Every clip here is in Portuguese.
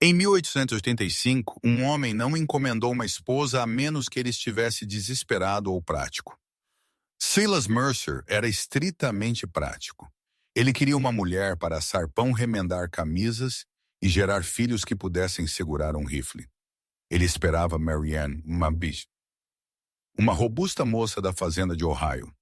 Em 1885, um homem não encomendou uma esposa a menos que ele estivesse desesperado ou prático. Silas Mercer era estritamente prático. Ele queria uma mulher para assar pão, remendar camisas e gerar filhos que pudessem segurar um rifle. Ele esperava Marianne, uma robusta moça da fazenda de Ohio.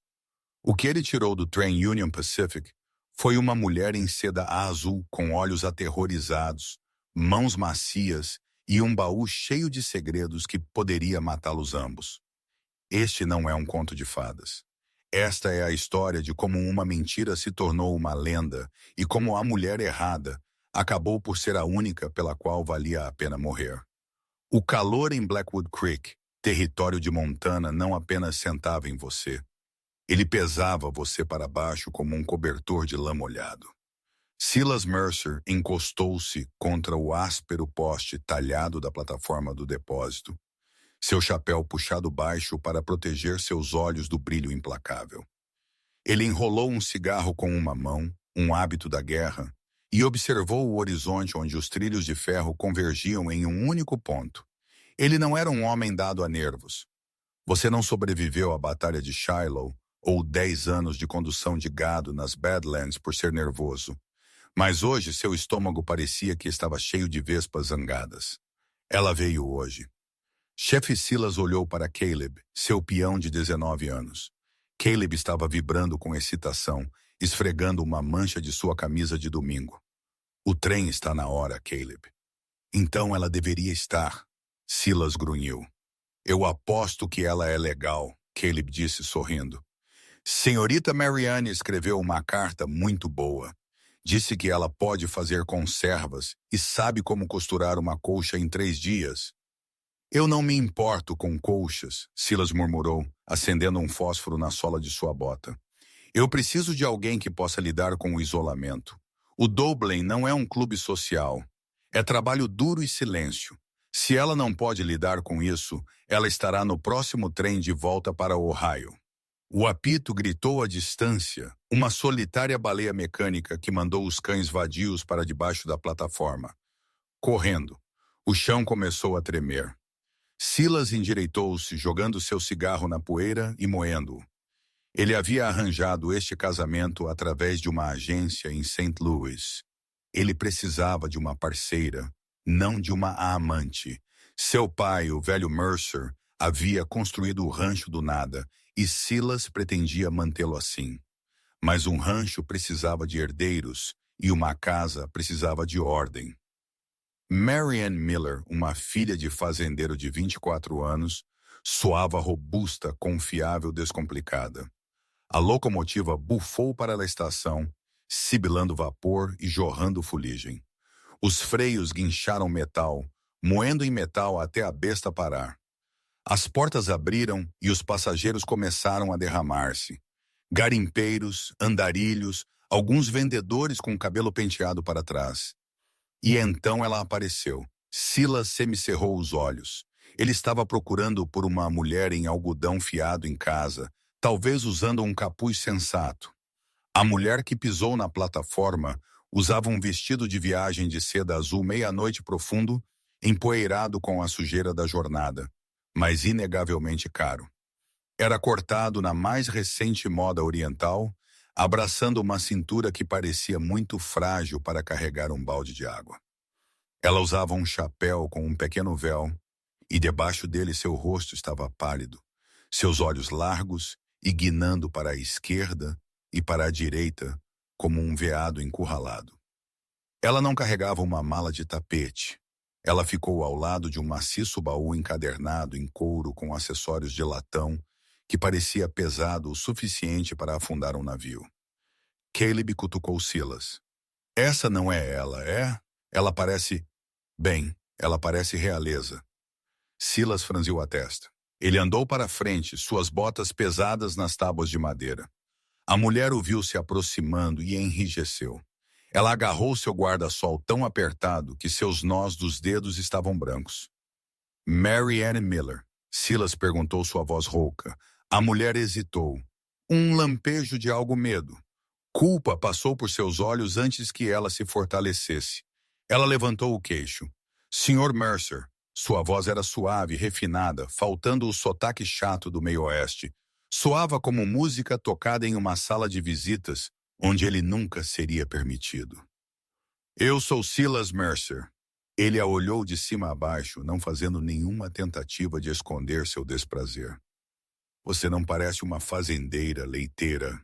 O que ele tirou do trem Union Pacific foi uma mulher em seda azul com olhos aterrorizados, mãos macias e um baú cheio de segredos que poderia matá-los ambos. Este não é um conto de fadas. Esta é a história de como uma mentira se tornou uma lenda e como a mulher errada acabou por ser a única pela qual valia a pena morrer. O calor em Blackwood Creek, território de Montana, não apenas sentava em você. Ele pesava você para baixo como um cobertor de lã molhado. Silas Mercer encostou-se contra o áspero poste talhado da plataforma do depósito, seu chapéu puxado baixo para proteger seus olhos do brilho implacável. Ele enrolou um cigarro com uma mão, um hábito da guerra, e observou o horizonte onde os trilhos de ferro convergiam em um único ponto. Ele não era um homem dado a nervos. Você não sobreviveu à Batalha de Shiloh ou 10 anos de condução de gado nas Badlands por ser nervoso. Mas hoje seu estômago parecia que estava cheio de vespas zangadas. Ela veio hoje. Chefe Silas olhou para Caleb, seu peão de 19 anos. Caleb estava vibrando com excitação, esfregando uma mancha de sua camisa de domingo. O trem está na hora, Caleb. Então ela deveria estar. Silas grunhiu. Eu aposto que ela é legal, Caleb disse sorrindo. Senhorita Marianne escreveu uma carta muito boa. Disse que ela pode fazer conservas e sabe como costurar uma colcha em 3 dias. Eu não me importo com colchas, Silas murmurou, acendendo um fósforo na sola de sua bota. Eu preciso de alguém que possa lidar com o isolamento. O Dublin não é um clube social. É trabalho duro e silêncio. Se ela não pode lidar com isso, ela estará no próximo trem de volta para Ohio. O apito gritou à distância, uma solitária baleia mecânica que mandou os cães vadios para debaixo da plataforma. Correndo, o chão começou a tremer. Silas endireitou-se, jogando seu cigarro na poeira e moendo-o. Ele havia arranjado este casamento através de uma agência em St. Louis. Ele precisava de uma parceira, não de uma amante. Seu pai, o velho Mercer, havia construído o rancho do nada e Silas pretendia mantê-lo assim. Mas um rancho precisava de herdeiros e uma casa precisava de ordem. Marianne Miller, uma filha de fazendeiro de 24 anos, soava robusta, confiável, descomplicada. A locomotiva bufou para a estação, sibilando vapor e jorrando fuligem. Os freios guincharam metal, moendo em metal até a besta parar. As portas abriram e os passageiros começaram a derramar-se. Garimpeiros, andarilhos, alguns vendedores com o cabelo penteado para trás. E então ela apareceu. Silas semicerrou os olhos. Ele estava procurando por uma mulher em algodão fiado em casa, talvez usando um capuz sensato. A mulher que pisou na plataforma usava um vestido de viagem de seda azul meia-noite profundo, empoeirado com a sujeira da jornada, mas inegavelmente caro. Era cortado na mais recente moda oriental, abraçando uma cintura que parecia muito frágil para carregar um balde de água. Ela usava um chapéu com um pequeno véu, e debaixo dele seu rosto estava pálido, seus olhos largos e guinando para a esquerda e para a direita, como um veado encurralado. Ela não carregava uma mala de tapete. Ela ficou ao lado de um maciço baú encadernado em couro com acessórios de latão, que parecia pesado o suficiente para afundar um navio. Caleb cutucou Silas. Essa não é ela, é? Ela parece... Bem, ela parece realeza. Silas franziu a testa. Ele andou para frente, suas botas pesadas nas tábuas de madeira. A mulher o viu se aproximando e enrijeceu. Ela agarrou seu guarda-sol tão apertado que seus nós dos dedos estavam brancos. Marianne Miller, Silas perguntou, sua voz rouca. A mulher hesitou. Um lampejo de algo medo. Culpa passou por seus olhos antes que ela se fortalecesse. Ela levantou o queixo. Sr. Mercer, sua voz era suave, refinada, faltando o sotaque chato do meio-oeste. Soava como música tocada em uma sala de visitas, onde ele nunca seria permitido. Eu sou Silas Mercer. Ele a olhou de cima a baixo, não fazendo nenhuma tentativa de esconder seu desprazer. Você não parece uma fazendeira leiteira.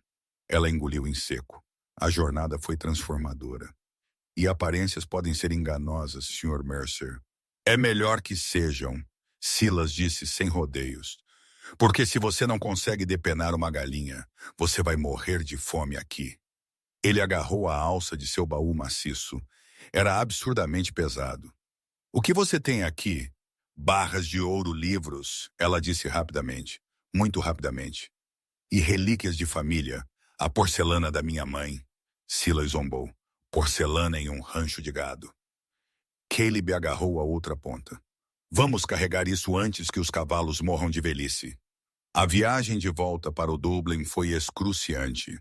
Ela engoliu em seco. A jornada foi transformadora. E aparências podem ser enganosas, Sr. Mercer. É melhor que sejam, Silas disse sem rodeios. Porque se você não consegue depenar uma galinha, você vai morrer de fome aqui. Ele agarrou a alça de seu baú maciço. Era absurdamente pesado. O que você tem aqui? Barras de ouro, livros, ela disse rapidamente. Muito rapidamente. E relíquias de família. A porcelana da minha mãe. Silas zombou. Porcelana em um rancho de gado. Caleb agarrou a outra ponta. Vamos carregar isso antes que os cavalos morram de velhice. A viagem de volta para o Dublin foi excruciante.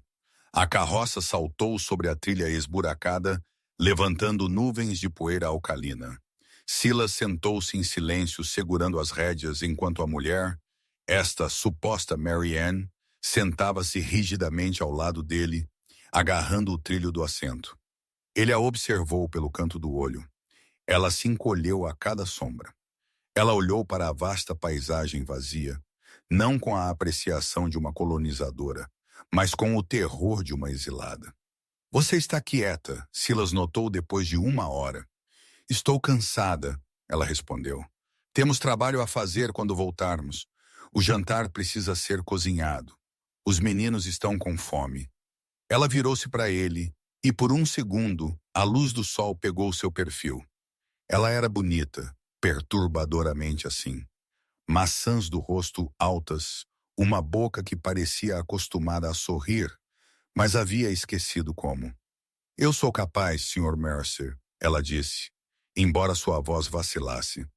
A carroça saltou sobre a trilha esburacada, levantando nuvens de poeira alcalina. Silas sentou-se em silêncio, segurando as rédeas, enquanto a mulher, esta suposta Mary Ann, sentava-se rigidamente ao lado dele, agarrando o trilho do assento. Ele a observou pelo canto do olho. Ela se encolheu a cada sombra. Ela olhou para a vasta paisagem vazia, não com a apreciação de uma colonizadora, mas com o terror de uma exilada. Você está quieta, Silas notou depois de 1 hora. Estou cansada, ela respondeu. Temos trabalho a fazer quando voltarmos. O jantar precisa ser cozinhado. Os meninos estão com fome. Ela virou-se para ele e, por um segundo, a luz do sol pegou seu perfil. Ela era bonita, perturbadoramente assim. Maçãs do rosto altas, uma boca que parecia acostumada a sorrir, mas havia esquecido como. Eu sou capaz, Sr. Mercer, ela disse, embora sua voz vacilasse.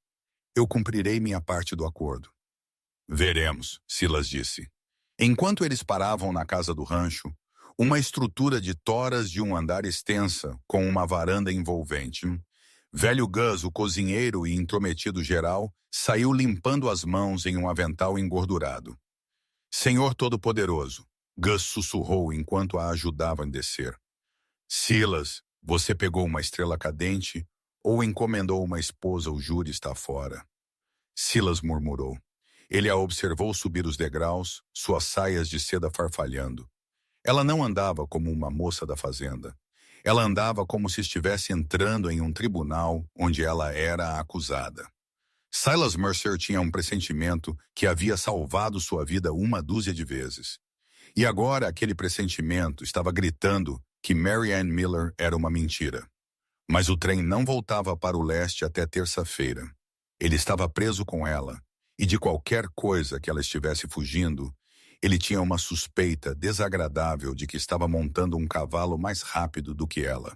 Eu cumprirei minha parte do acordo. Veremos, Silas disse. Enquanto eles paravam na casa do rancho, uma estrutura de toras de um andar extensa, com uma varanda envolvente. Velho Gus, o cozinheiro e intrometido geral, saiu limpando as mãos em um avental engordurado. Senhor Todo-Poderoso, Gus sussurrou enquanto a ajudavam a descer. Silas, você pegou uma estrela cadente ou encomendou uma esposa, o júri está fora. Silas murmurou. Ele a observou subir os degraus, suas saias de seda farfalhando. Ela não andava como uma moça da fazenda. Ela andava como se estivesse entrando em um tribunal onde ela era a acusada. Silas Mercer tinha um pressentimento que havia salvado sua vida 1 dúzia de vezes. E agora aquele pressentimento estava gritando que Mary Ann Miller era uma mentira. Mas o trem não voltava para o leste até terça-feira. Ele estava preso com ela, e de qualquer coisa que ela estivesse fugindo, ele tinha uma suspeita desagradável de que estava montando um cavalo mais rápido do que ela.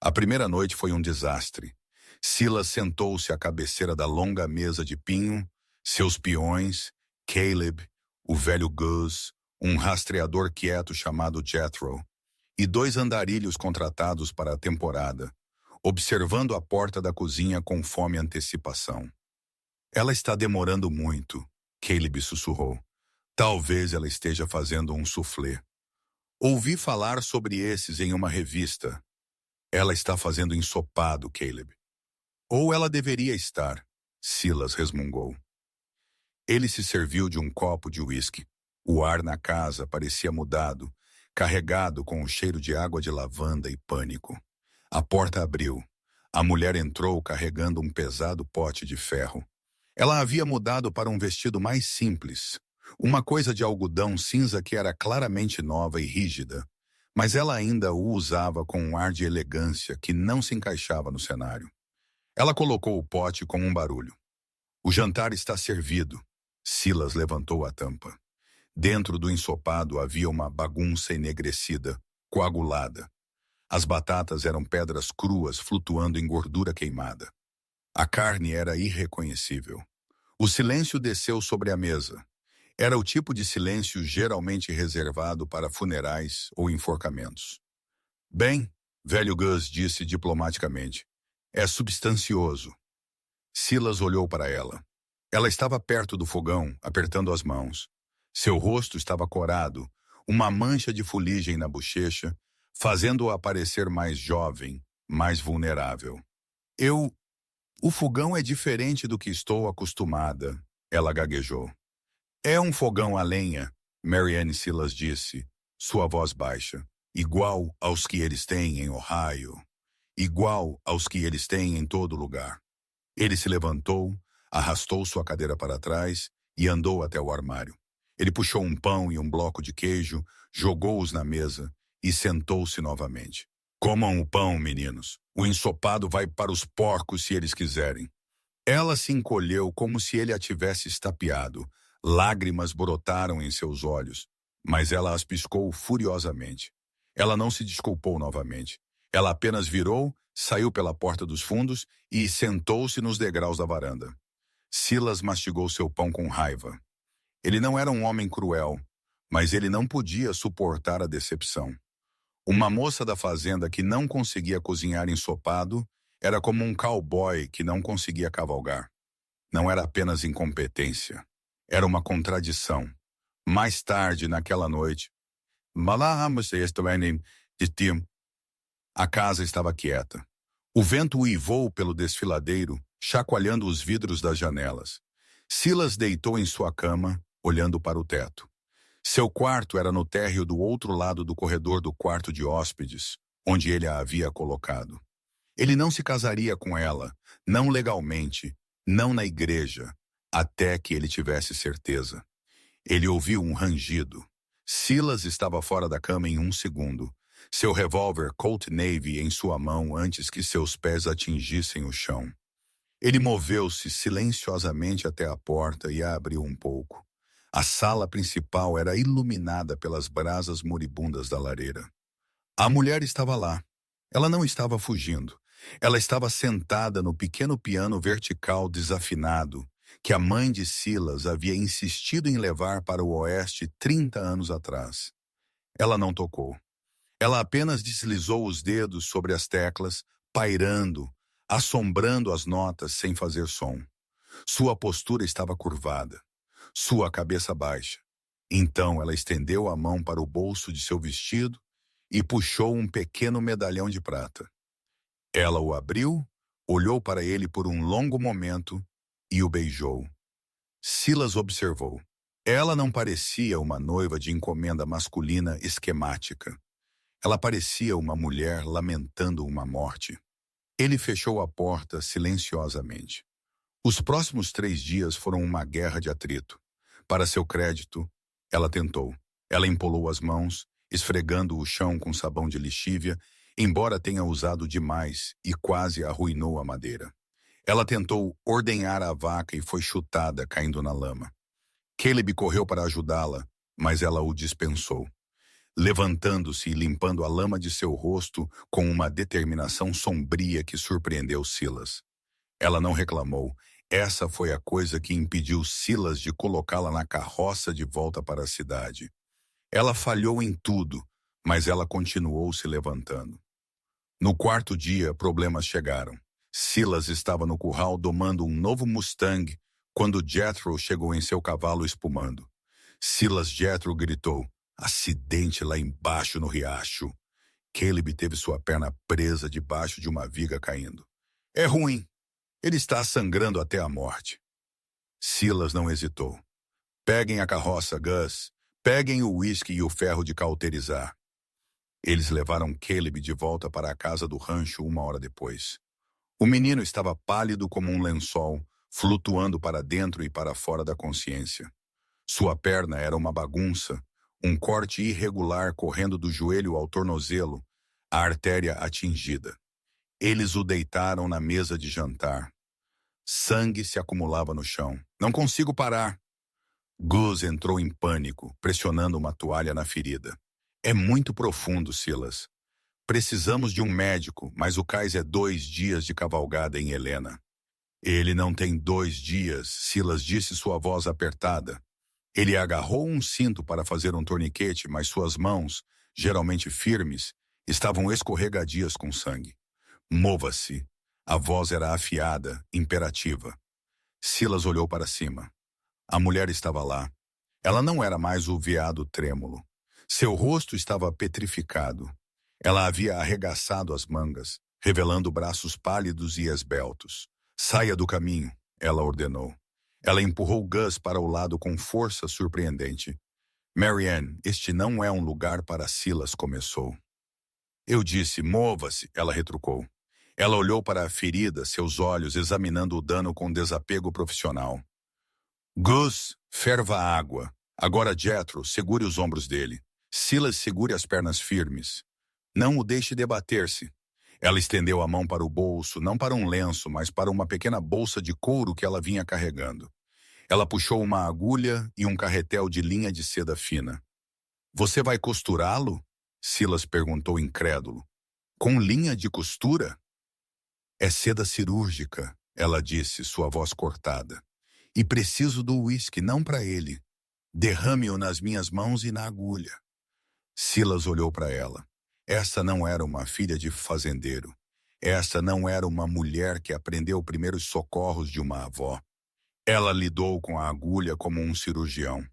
A primeira noite foi um desastre. Silas sentou-se à cabeceira da longa mesa de pinho, seus peões, Caleb, o velho Gus, um rastreador quieto chamado Jethro, e 2 andarilhos contratados para a temporada, observando a porta da cozinha com fome e antecipação. Ela está demorando muito, Caleb sussurrou. Talvez ela esteja fazendo um soufflé. Ouvi falar sobre esses em uma revista. Ela está fazendo ensopado, Caleb. Ou ela deveria estar, Silas resmungou. Ele se serviu de um copo de uísque. O ar na casa parecia mudado, carregado com o cheiro de água de lavanda e pânico. A porta abriu. A mulher entrou carregando um pesado pote de ferro. Ela havia mudado para um vestido mais simples, uma coisa de algodão cinza que era claramente nova e rígida, mas ela ainda o usava com um ar de elegância que não se encaixava no cenário. Ela colocou o pote com um barulho. O jantar está servido. Silas levantou a tampa. Dentro do ensopado havia uma bagunça enegrecida, coagulada. As batatas eram pedras cruas flutuando em gordura queimada. A carne era irreconhecível. O silêncio desceu sobre a mesa. Era o tipo de silêncio geralmente reservado para funerais ou enforcamentos. Bem, velho Gus disse diplomaticamente, é substancioso. Silas olhou para ela. Ela estava perto do fogão, apertando as mãos. Seu rosto estava corado, uma mancha de fuligem na bochecha, fazendo-o parecer mais jovem, mais vulnerável. O fogão é diferente do que estou acostumada, ela gaguejou. É um fogão a lenha, Marianne Silas disse, sua voz baixa, igual aos que eles têm em Ohio, igual aos que eles têm em todo lugar. Ele se levantou, arrastou sua cadeira para trás e andou até o armário. Ele puxou um pão e um bloco de queijo, jogou-os na mesa e sentou-se novamente. Comam o pão, meninos. O ensopado vai para os porcos se eles quiserem. Ela se encolheu como se ele a tivesse estapeado. Lágrimas brotaram em seus olhos, mas ela as piscou furiosamente. Ela não se desculpou novamente. Ela apenas virou, saiu pela porta dos fundos e sentou-se nos degraus da varanda. Silas mastigou seu pão com raiva. Ele não era um homem cruel, mas ele não podia suportar a decepção. Uma moça da fazenda que não conseguia cozinhar ensopado era como um cowboy que não conseguia cavalgar. Não era apenas incompetência. Era uma contradição. Mais tarde, naquela noite, a casa estava quieta. O vento uivou pelo desfiladeiro, chacoalhando os vidros das janelas. Silas deitou em sua cama, olhando para o teto. Seu quarto era no térreo do outro lado do corredor do quarto de hóspedes, onde ele a havia colocado. Ele não se casaria com ela, não legalmente, não na igreja, até que ele tivesse certeza. Ele ouviu um rangido. Silas estava fora da cama em um segundo. Seu revólver Colt Navy em sua mão antes que seus pés atingissem o chão. Ele moveu-se silenciosamente até a porta e a abriu um pouco. A sala principal era iluminada pelas brasas moribundas da lareira. A mulher estava lá. Ela não estava fugindo. Ela estava sentada no pequeno piano vertical desafinado que a mãe de Silas havia insistido em levar para o oeste 30 anos atrás. Ela não tocou. Ela apenas deslizou os dedos sobre as teclas, pairando, assombrando as notas sem fazer som. Sua postura estava curvada, sua cabeça baixa. Então ela estendeu a mão para o bolso de seu vestido e puxou um pequeno medalhão de prata. Ela o abriu, olhou para ele por um longo momento e o beijou. Silas observou. Ela não parecia uma noiva de encomenda masculina esquemática. Ela parecia uma mulher lamentando uma morte. Ele fechou a porta silenciosamente. Os próximos 3 dias foram uma guerra de atrito. Para seu crédito, ela tentou. Ela empolou as mãos, esfregando o chão com sabão de lixívia, embora tenha usado demais e quase arruinou a madeira. Ela tentou ordenhar a vaca e foi chutada, caindo na lama. Caleb correu para ajudá-la, mas ela o dispensou. Levantando-se e limpando a lama de seu rosto com uma determinação sombria que surpreendeu Silas. Ela não reclamou. Essa foi a coisa que impediu Silas de colocá-la na carroça de volta para a cidade. Ela falhou em tudo, mas ela continuou se levantando. No 4º dia, problemas chegaram. Silas estava no curral domando um novo Mustang quando Jethro chegou em seu cavalo espumando. Silas Jethro gritou, acidente lá embaixo no riacho. Caleb teve sua perna presa debaixo de uma viga caindo. É ruim. Ele está sangrando até a morte. Silas não hesitou. Peguem a carroça, Gus. Peguem o uísque e o ferro de cauterizar. Eles levaram Caleb de volta para a casa do rancho 1 hora depois. O menino estava pálido como um lençol, flutuando para dentro e para fora da consciência. Sua perna era uma bagunça, um corte irregular correndo do joelho ao tornozelo, a artéria atingida. Eles o deitaram na mesa de jantar. Sangue se acumulava no chão. Não consigo parar. Gus entrou em pânico, pressionando uma toalha na ferida. É muito profundo, Silas. Precisamos de um médico, mas o cais é 2 dias de cavalgada em Helena. Ele não tem 2 dias, Silas disse, sua voz apertada. Ele agarrou um cinto para fazer um torniquete, mas suas mãos, geralmente firmes, estavam escorregadias com sangue. Mova-se. A voz era afiada, imperativa. Silas olhou para cima. A mulher estava lá. Ela não era mais o veado trêmulo. Seu rosto estava petrificado. Ela havia arregaçado as mangas, revelando braços pálidos e esbeltos. Saia do caminho, ela ordenou. Ela empurrou Gus para o lado com força surpreendente. Marianne, este não é um lugar para Silas, começou. Eu disse, mova-se, ela retrucou. Ela olhou para a ferida, seus olhos examinando o dano com desapego profissional. Gus, ferva a água. Agora Jethro, segure os ombros dele. Silas, segure as pernas firmes. Não o deixe debater-se. Ela estendeu a mão para o bolso, não para um lenço, mas para uma pequena bolsa de couro que ela vinha carregando. Ela puxou uma agulha e um carretel de linha de seda fina. Você vai costurá-lo? Silas perguntou incrédulo. Com linha de costura? É seda cirúrgica, ela disse, sua voz cortada. E preciso do uísque, não para ele. Derrame-o nas minhas mãos e na agulha. Silas olhou para ela. Esta não era uma filha de fazendeiro. Esta não era uma mulher que aprendeu primeiros socorros de uma avó. Ela lidou com a agulha como um cirurgião.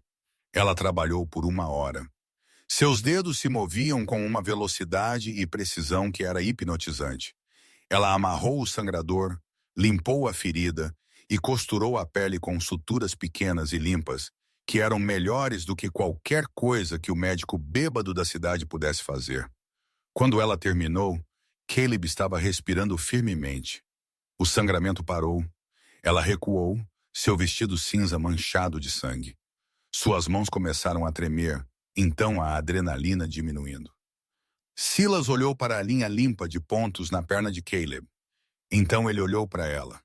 Ela trabalhou por 1 hora. Seus dedos se moviam com uma velocidade e precisão que era hipnotizante. Ela amarrou o sangrador, limpou a ferida e costurou a pele com suturas pequenas e limpas, que eram melhores do que qualquer coisa que o médico bêbado da cidade pudesse fazer. Quando ela terminou, Caleb estava respirando firmemente. O sangramento parou. Ela recuou, seu vestido cinza manchado de sangue. Suas mãos começaram a tremer, então a adrenalina diminuindo. Silas olhou para a linha limpa de pontos na perna de Caleb. Então ele olhou para ela.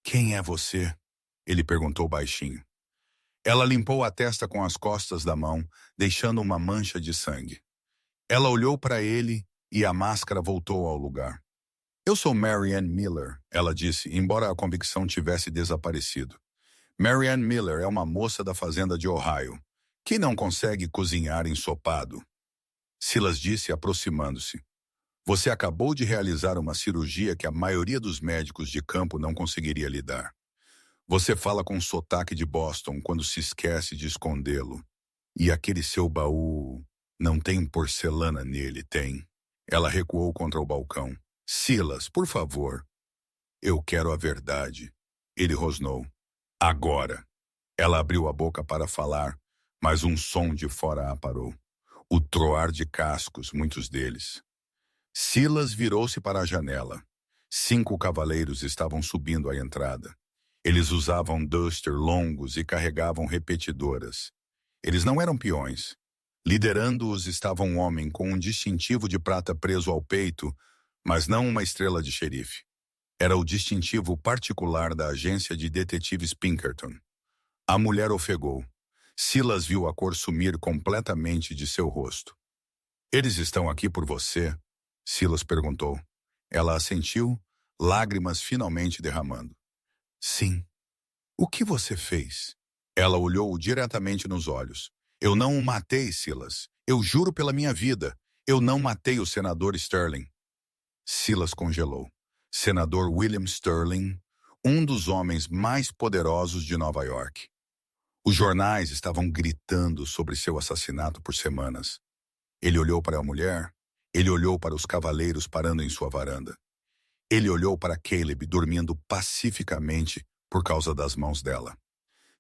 Quem é você? Ele perguntou baixinho. Ela limpou a testa com as costas da mão, deixando uma mancha de sangue. Ela olhou para ele e a máscara voltou ao lugar. Eu sou Marianne Miller, ela disse, embora a convicção tivesse desaparecido. Marianne Miller é uma moça da fazenda de Ohio, que não consegue cozinhar ensopado. Silas disse, aproximando-se. Você acabou de realizar uma cirurgia que a maioria dos médicos de campo não conseguiria lidar. Você fala com sotaque de Boston quando se esquece de escondê-lo. E aquele seu baú não tem porcelana nele, tem? Ela recuou contra o balcão. Silas, por favor. Eu quero a verdade. Ele rosnou. Agora. Ela abriu a boca para falar, mas um som de fora a parou. O troar de cascos, muitos deles. Silas virou-se para a janela. 5 cavaleiros estavam subindo a entrada. Eles usavam duster longos e carregavam repetidoras. Eles não eram peões. Liderando-os estava um homem com um distintivo de prata preso ao peito, mas não uma estrela de xerife. Era o distintivo particular da agência de detetives Pinkerton. A mulher ofegou. Silas viu a cor sumir completamente de seu rosto. Eles estão aqui por você? Silas perguntou. Ela assentiu, lágrimas finalmente derramando. Sim. O que você fez? Ela olhou-o diretamente nos olhos. Eu não o matei, Silas. Eu juro pela minha vida. Eu não matei o senador Sterling. Silas congelou. Senador William Sterling, um dos homens mais poderosos de Nova York. Os jornais estavam gritando sobre seu assassinato por semanas. Ele olhou para a mulher. Ele olhou para os cavaleiros parando em sua varanda. Ele olhou para Caleb dormindo pacificamente por causa das mãos dela.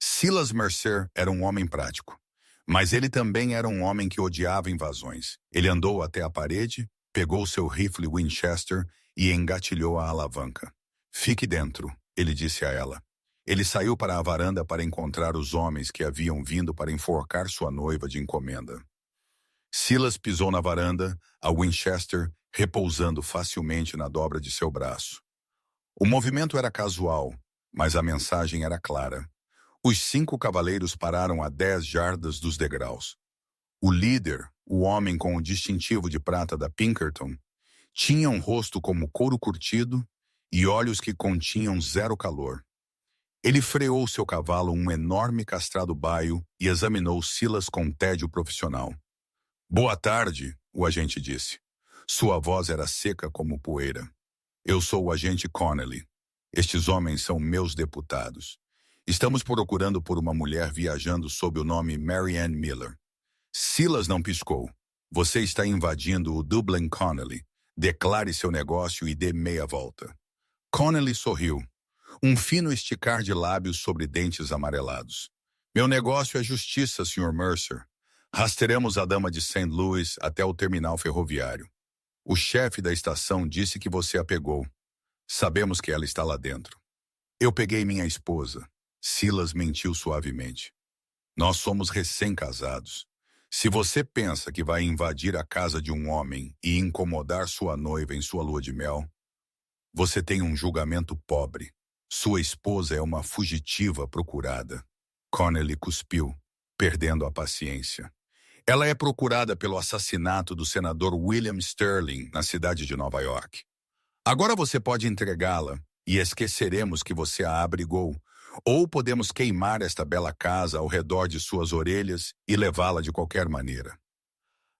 Silas Mercer era um homem prático, mas ele também era um homem que odiava invasões. Ele andou até a parede, pegou seu rifle Winchester e engatilhou a alavanca. Fique dentro, ele disse a ela. Ele saiu para a varanda para encontrar os homens que haviam vindo para enforcar sua noiva de encomenda. Silas pisou na varanda, a Winchester repousando facilmente na dobra de seu braço. O movimento era casual, mas a mensagem era clara. Os 5 cavaleiros pararam a 10 jardas dos degraus. O líder, o homem com o distintivo de prata da Pinkerton, tinha um rosto como couro curtido e olhos que continham 0 calor. Ele freou seu cavalo um enorme castrado baio e examinou Silas com tédio profissional. Boa tarde, o agente disse. Sua voz era seca como poeira. Eu sou o agente Connelly. Estes homens são meus deputados. Estamos procurando por uma mulher viajando sob o nome Mary Ann Miller. Silas não piscou. Você está invadindo o Dublin Connelly. Declare seu negócio e dê meia volta. Connelly sorriu. Um fino esticar de lábios sobre dentes amarelados. Meu negócio é justiça, Sr. Mercer. Rastreamos a dama de St. Louis até o terminal ferroviário. O chefe da estação disse que você a pegou. Sabemos que ela está lá dentro. Eu peguei minha esposa. Silas mentiu suavemente. Nós somos recém-casados. Se você pensa que vai invadir a casa de um homem e incomodar sua noiva em sua lua de mel, você tem um julgamento pobre. Sua esposa é uma fugitiva procurada. Connelly cuspiu, perdendo a paciência. Ela é procurada pelo assassinato do senador William Sterling na cidade de Nova York. Agora você pode entregá-la e esqueceremos que você a abrigou, ou podemos queimar esta bela casa ao redor de suas orelhas e levá-la de qualquer maneira.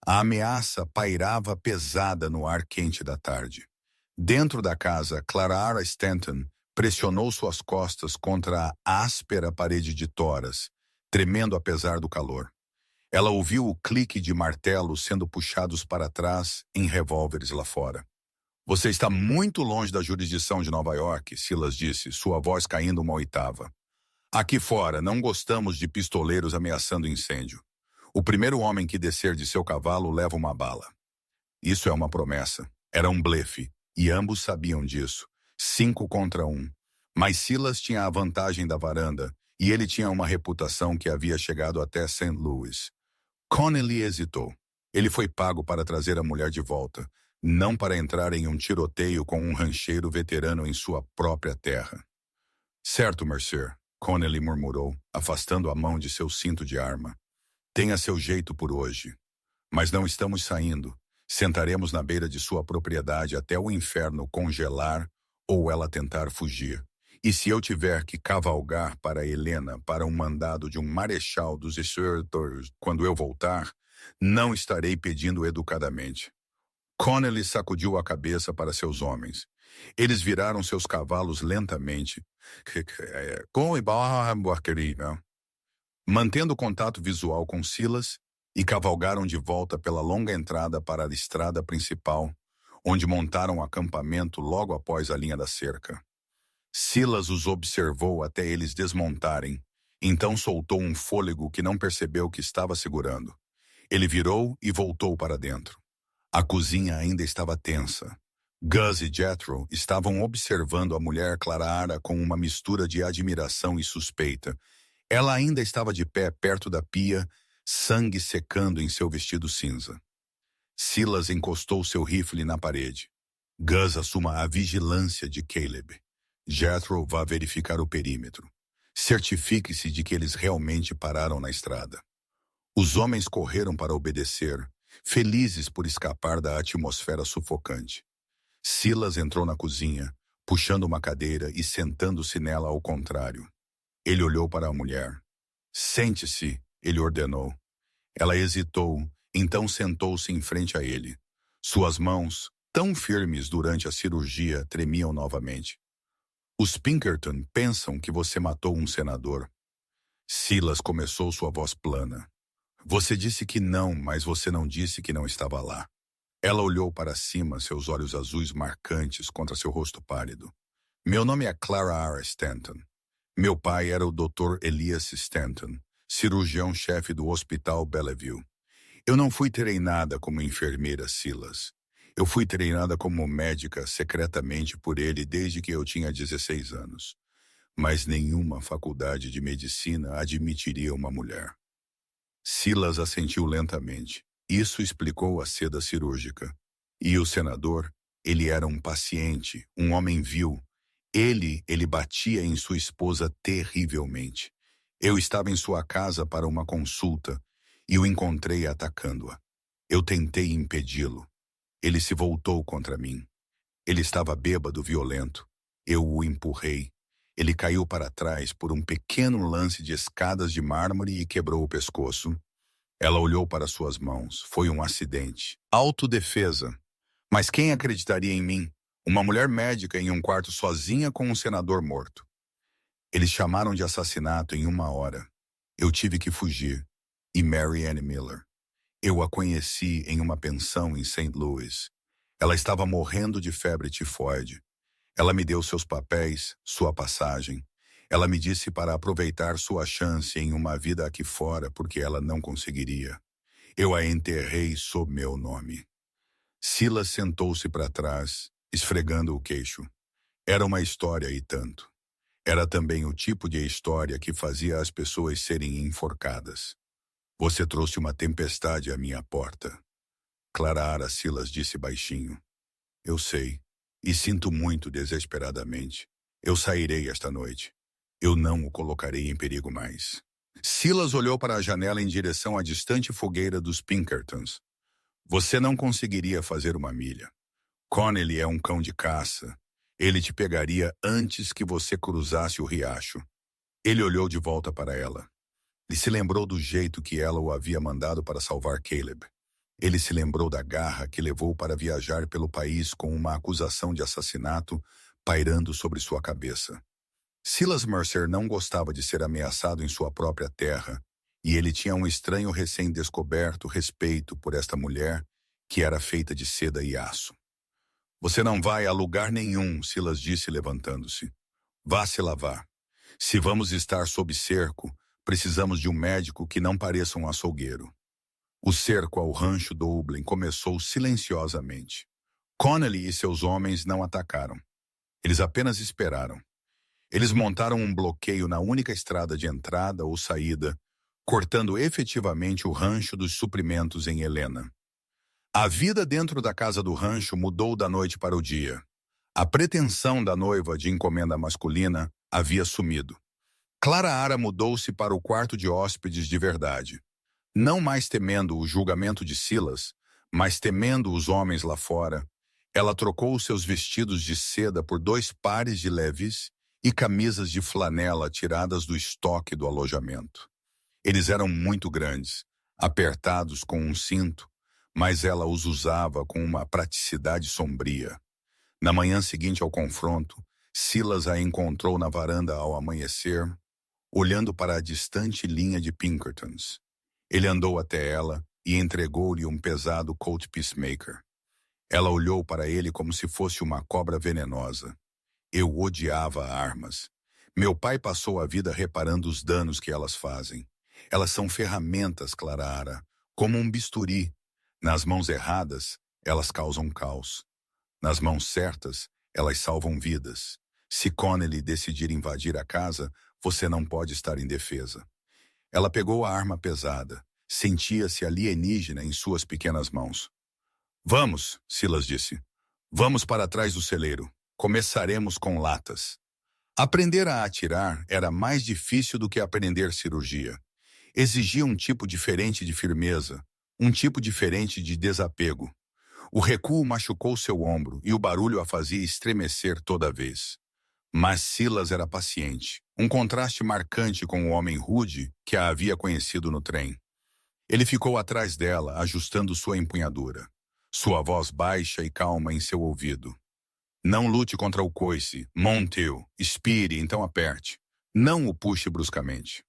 A ameaça pairava pesada no ar quente da tarde. Dentro da casa, Clara Stanton pressionou suas costas contra a áspera parede de toras, tremendo apesar do calor. Ela ouviu o clique de martelos sendo puxados para trás em revólveres lá fora. Você está muito longe da jurisdição de Nova York, Silas disse, sua voz caindo uma oitava. Aqui fora, não gostamos de pistoleiros ameaçando incêndio. O primeiro homem que descer de seu cavalo leva uma bala. Isso é uma promessa. Era um blefe, e ambos sabiam disso. 5 contra 1. Mas Silas tinha a vantagem da varanda, e ele tinha uma reputação que havia chegado até St. Louis. Connelly hesitou. Ele foi pago para trazer a mulher de volta, não para entrar em um tiroteio com um rancheiro veterano em sua própria terra. Certo, Mercer, Connelly murmurou, afastando a mão de seu cinto de arma. Tenha seu jeito por hoje. Mas não estamos saindo. Sentaremos na beira de sua propriedade até o inferno congelar ou ela tentar fugir. E se eu tiver que cavalgar para Helena para um mandado de um marechal dos exércitos quando eu voltar, não estarei pedindo educadamente. Connelly sacudiu a cabeça para seus homens. Eles viraram seus cavalos lentamente, mantendo contato visual com Silas, e cavalgaram de volta pela longa entrada para a estrada principal, onde montaram acampamento logo após a linha da cerca. Silas os observou até eles desmontarem, então soltou um fôlego que não percebeu que estava segurando. Ele virou e voltou para dentro. A cozinha ainda estava tensa. Gus e Jethro estavam observando a mulher Clara com uma mistura de admiração e suspeita. Ela ainda estava de pé perto da pia, sangue secando em seu vestido cinza. Silas encostou seu rifle na parede. Gus assuma a vigilância de Caleb. Jethro vá verificar o perímetro. Certifique-se de que eles realmente pararam na estrada. Os homens correram para obedecer, felizes por escapar da atmosfera sufocante. Silas entrou na cozinha, puxando uma cadeira e sentando-se nela ao contrário. Ele olhou para a mulher. Sente-se, ele ordenou. Ela hesitou, então sentou-se em frente a ele. Suas mãos, tão firmes durante a cirurgia, tremiam novamente. Os Pinkerton pensam que você matou um senador. Silas começou sua voz plana. Você disse que não, mas você não disse que não estava lá. Ela olhou para cima, seus olhos azuis marcantes contra seu rosto pálido. Meu nome é Clara Stanton. Meu pai era o Dr. Elias Stanton, cirurgião-chefe do Hospital Bellevue. Eu não fui treinada como enfermeira, Silas. Eu fui treinada como médica secretamente por ele desde que eu tinha 16 anos. Mas nenhuma faculdade de medicina admitiria uma mulher. Silas assentiu lentamente. Isso explicou a seda cirúrgica. E o senador, ele era um paciente, um homem vil. Ele batia em sua esposa terrivelmente. Eu estava em sua casa para uma consulta e o encontrei atacando-a. Eu tentei impedi-lo. Ele se voltou contra mim. Ele estava bêbado, violento. Eu o empurrei. Ele caiu para trás por um pequeno lance de escadas de mármore e quebrou o pescoço. Ela olhou para suas mãos. Foi um acidente. Autodefesa. Mas quem acreditaria em mim? Uma mulher médica em um quarto sozinha com um senador morto. Eles chamaram de assassinato em 1 hora. Eu tive que fugir. E Mary Ann Miller. Eu a conheci em uma pensão em St. Louis. Ela estava morrendo de febre tifoide. Ela me deu seus papéis, sua passagem. Ela me disse para aproveitar sua chance em uma vida aqui fora porque ela não conseguiria. Eu a enterrei sob meu nome. Silas sentou-se para trás, esfregando o queixo. Era uma história e tanto. Era também o tipo de história que fazia as pessoas serem enforcadas. Você trouxe uma tempestade à minha porta. Clara, Silas disse baixinho. Eu sei, e sinto muito desesperadamente. Eu sairei esta noite. Eu não o colocarei em perigo mais. Silas olhou para a janela em direção à distante fogueira dos Pinkertons. Você não conseguiria fazer 1 milha. Connelly é um cão de caça. Ele te pegaria antes que você cruzasse o riacho. Ele olhou de volta para ela. Ele se lembrou do jeito que ela o havia mandado para salvar Caleb. Ele se lembrou da garra que levou para viajar pelo país com uma acusação de assassinato pairando sobre sua cabeça. Silas Mercer não gostava de ser ameaçado em sua própria terra, e ele tinha um estranho recém-descoberto respeito por esta mulher que era feita de seda e aço. Você não vai a lugar nenhum, Silas disse levantando-se. Vá se lavar. Se vamos estar sob cerco, precisamos de um médico que não pareça um açougueiro. O cerco ao rancho Dublin começou silenciosamente. Connelly e seus homens não atacaram. Eles apenas esperaram. Eles montaram um bloqueio na única estrada de entrada ou saída, cortando efetivamente o rancho dos suprimentos em Helena. A vida dentro da casa do rancho mudou da noite para o dia. A pretensão da noiva de encomenda masculina havia sumido. Clara mudou-se para o quarto de hóspedes de verdade. Não mais temendo o julgamento de Silas, mas temendo os homens lá fora, ela trocou seus vestidos de seda por 2 pares de levis e camisas de flanela tiradas do estoque do alojamento. Eles eram muito grandes, apertados com um cinto, mas ela os usava com uma praticidade sombria. Na manhã seguinte ao confronto, Silas a encontrou na varanda ao amanhecer, olhando para a distante linha de Pinkertons. Ele andou até ela e entregou-lhe um pesado Colt Peacemaker. Ela olhou para ele como se fosse uma cobra venenosa. Eu odiava armas. Meu pai passou a vida reparando os danos que elas fazem. Elas são ferramentas, Clara, como um bisturi. Nas mãos erradas, elas causam caos. Nas mãos certas, elas salvam vidas. Se Connelly decidir invadir a casa, você não pode estar em defesa. Ela pegou a arma pesada. Sentia-se alienígena em suas pequenas mãos. Vamos, Silas disse. Vamos para trás do celeiro. Começaremos com latas. Aprender a atirar era mais difícil do que aprender cirurgia. Exigia um tipo diferente de firmeza, um tipo diferente de desapego. O recuo machucou seu ombro e o barulho a fazia estremecer toda vez. Mas Silas era paciente, um contraste marcante com o homem rude que a havia conhecido no trem. Ele ficou atrás dela, ajustando sua empunhadura. Sua voz baixa e calma em seu ouvido. Não lute contra o coice, monte-o, expire, então aperte. Não o puxe bruscamente.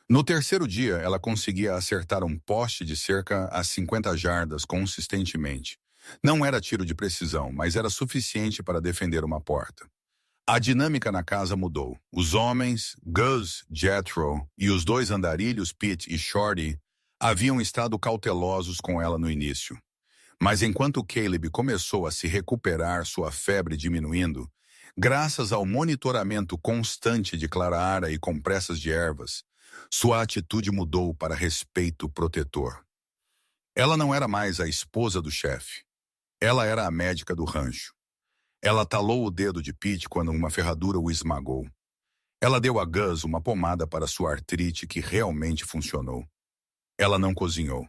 No terceiro dia, ela conseguia acertar um poste de cerca a 50 jardas consistentemente. Não era tiro de precisão, mas era suficiente para defender uma porta. A dinâmica na casa mudou. Os homens, Gus, Jethro e os 2 andarilhos, Pete e Shorty, haviam estado cautelosos com ela no início. Mas enquanto Caleb começou a se recuperar, sua febre diminuindo, graças ao monitoramento constante de Clara e compressas de ervas, sua atitude mudou para respeito protetor. Ela não era mais a esposa do chefe. Ela era a médica do rancho. Ela talou o dedo de Pete quando uma ferradura o esmagou. Ela deu a Gus uma pomada para sua artrite que realmente funcionou. Ela não cozinhou.